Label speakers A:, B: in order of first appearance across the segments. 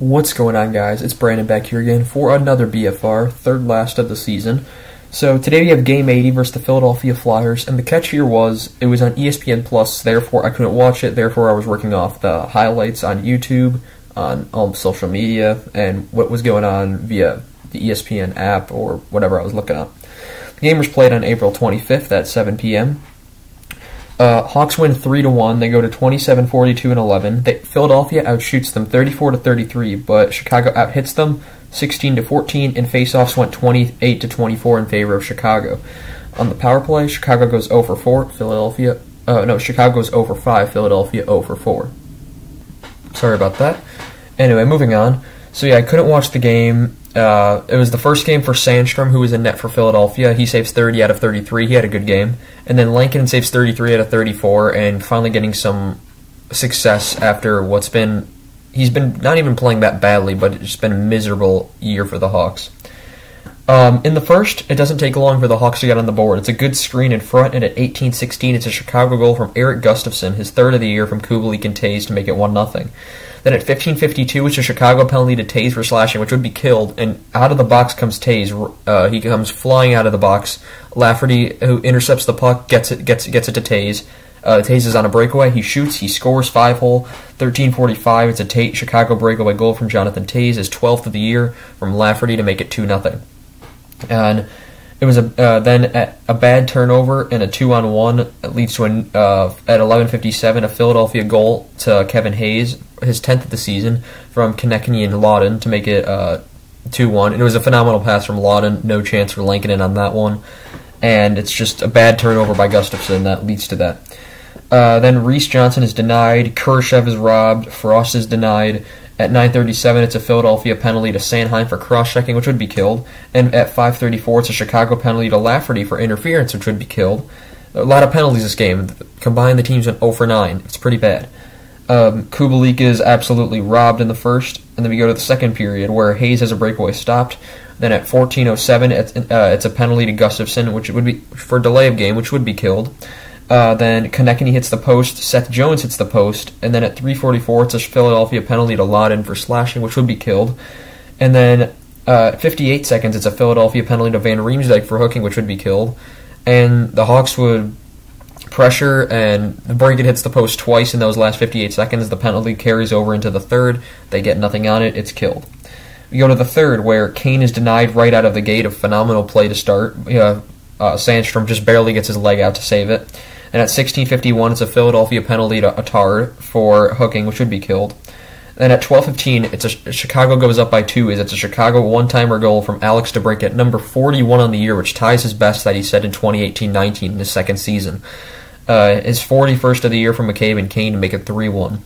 A: What's going on, guys? It's Brandon back here again for another BFR, third last of the season. So today we have Game 80 versus the Philadelphia Flyers, and the catch here was it was on ESPN Plus, therefore I couldn't watch it, therefore I was working off the highlights on YouTube, on all social media, and what was going on via the ESPN app or whatever I was looking up. The game was played on April 25th at 7 p.m. Hawks win 3-1. They go to 27, 42, and 11. Philadelphia outshoots them 34-33, but Chicago outhits them 16-14, and faceoffs went 28-24 in favor of Chicago. On the power play, Chicago goes 0 for 4. Chicago goes 0 for 5. Philadelphia 0 for 4. Sorry about that. Anyway, moving on. So yeah, I couldn't watch the game. It was the first game for Sandstrom, who was in net for Philadelphia. He saves 30 out of 33. He had a good game. And then Lankin saves 33 out of 34, and finally getting some success after he's been not even playing that badly, but it's been a miserable year for the Hawks. In the first, it doesn't take long for the Hawks to get on the board. It's a good screen in front, and at 18-16, it's a Chicago goal from Eric Gustafsson, his third of the year from Kubalik and Tays to make it 1-0. Then at 15:52, it's a Chicago penalty to Tays for slashing, which would be killed, and out of the box comes Tays. He comes flying out of the box. Lafferty, who intercepts the puck, gets it to Tays. Tays is on a breakaway. He shoots. He scores 5-hole. 13:45. It's a Chicago breakaway goal from Jonathan Tays, his 12th of the year from Lafferty to make it 2-0. And it was then at a bad turnover and a 2-on-1 leads to at 11:57 a Philadelphia goal to Kevin Hayes, his 10th of the season, from Konechny and Lawton to make it 2-1. And it was a phenomenal pass from Lawton. No chance for Lankinen on that one. And it's just a bad turnover by Gustafsson that leads to that. Then Reese Johnson is denied. Kurashev is robbed. Frost is denied. At 9:37, it's a Philadelphia penalty to Sanheim for cross-checking, which would be killed. And at 5:34, it's a Chicago penalty to Lafferty for interference, which would be killed. A lot of penalties this game. Combined, the teams went 0 for 9. It's pretty bad. Kubalik is absolutely robbed in the first. And then we go to the second period, where Hayes has a breakaway stopped. Then at 14:07, it's a penalty to Gustafsson, which would be for delay of game, which would be killed. Then Konechny hits the post, Seth Jones hits the post, and then at 3:44 it's a Philadelphia penalty to Lawton for slashing, which would be killed. And then at 58 seconds it's a Philadelphia penalty to Van Riemsdyk for hooking, which would be killed. And the Hawks would pressure, and Brinket hits the post twice in those last 58 seconds. The penalty carries over into the third. They get nothing on it. It's killed. We go to the third, where Kane is denied right out of the gate. A phenomenal play to start. Sandstrom just barely gets his leg out to save it. And at 16:51, it's a Philadelphia penalty to Attard for hooking, which would be killed. And at 12:15, Chicago goes up by 2. It's a Chicago one-timer goal from Alex DeBrincat, number 41 on the year, which ties his best that he set in 2018-19 in his second season. His 41st of the year from McCabe and Kane to make it 3-1.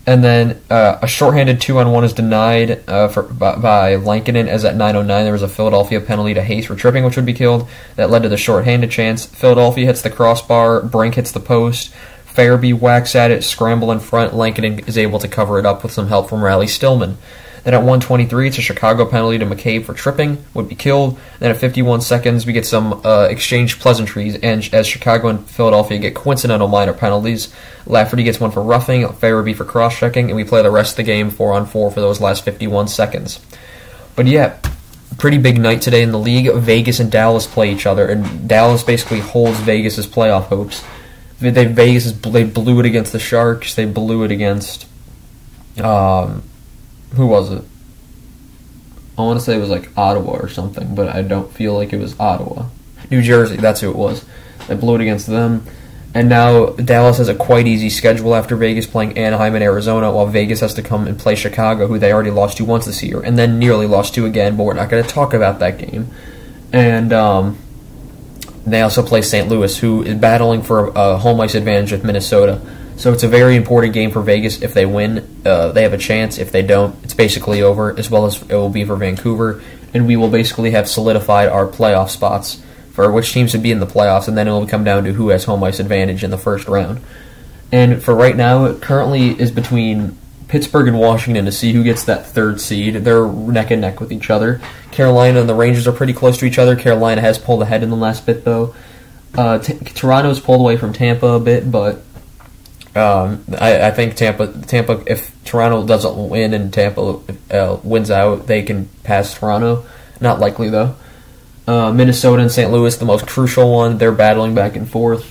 A: And then a shorthanded 2-on-1 is denied by Lankinen, as at 9:09 there was a Philadelphia penalty to Hayes for tripping, which would be killed. That led to the shorthanded chance. Philadelphia hits the crossbar, Brink hits the post, Farabee whacks at it, scramble in front. Lankinen is able to cover it up with some help from Riley Stillman. Then at 1:23, it's a Chicago penalty to McCabe for tripping, would be killed. Then at 51 seconds, we get some exchanged pleasantries, and as Chicago and Philadelphia get coincidental minor penalties, Lafferty gets one for roughing, Farabee for cross-checking, and we play the rest of the game 4-on-4 for those last 51 seconds. But yeah, pretty big night today in the league. Vegas and Dallas play each other, and Dallas basically holds Vegas' playoff hopes. They blew it against the Sharks. They blew it against who was it? I want to say it was like Ottawa or something, but I don't feel like it was Ottawa. New Jersey, that's who it was. They blew it against them. And now Dallas has a quite easy schedule after Vegas, playing Anaheim and Arizona, while Vegas has to come and play Chicago, who they already lost to once this year, and then nearly lost to again, but we're not going to talk about that game. And they also play St. Louis, who is battling for a home ice advantage with Minnesota. So it's a very important game for Vegas. If they win, they have a chance. If they don't, it's basically over, as well as it will be for Vancouver. And we will basically have solidified our playoff spots for which teams would be in the playoffs, and then it will come down to who has home ice advantage in the first round. And for right now, it currently is between Pittsburgh and Washington to see who gets that third seed. They're neck and neck with each other. Carolina and the Rangers are pretty close to each other. Carolina has pulled ahead in the last bit, though. Toronto's pulled away from Tampa a bit, but I think Tampa, if Toronto doesn't win and Tampa wins out, they can pass Toronto. Not likely though. Minnesota and St. Louis, the most crucial one. They're battling back and forth.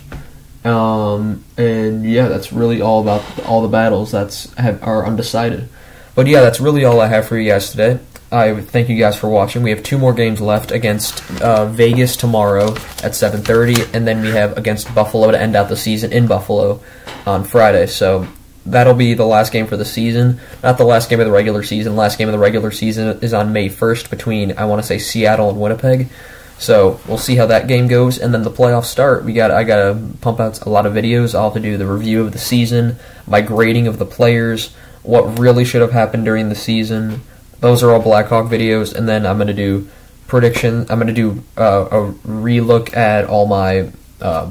A: And yeah, that's really all about all the battles are undecided. But yeah, that's really all I have for you guys today. I would thank you guys for watching. We have 2 more games left against Vegas tomorrow at 7:30, and then we have against Buffalo to end out the season in Buffalo on Friday. So that'll be the last game for the season. Not the last game of the regular season. The last game of the regular season is on May 1st between, I want to say, Seattle and Winnipeg. So we'll see how that game goes, and then the playoffs start. I gotta pump out a lot of videos. I'll have to do the review of the season, my grading of the players, what really should have happened during the season. Those are all Blackhawk videos, and then I'm gonna do prediction. I'm gonna do a relook at all my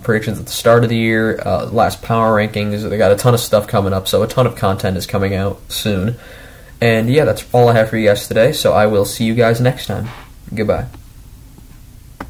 A: predictions at the start of the year, last power rankings. They got a ton of stuff coming up, so a ton of content is coming out soon. And yeah, that's all I have for you guys today. So I will see you guys next time. Goodbye.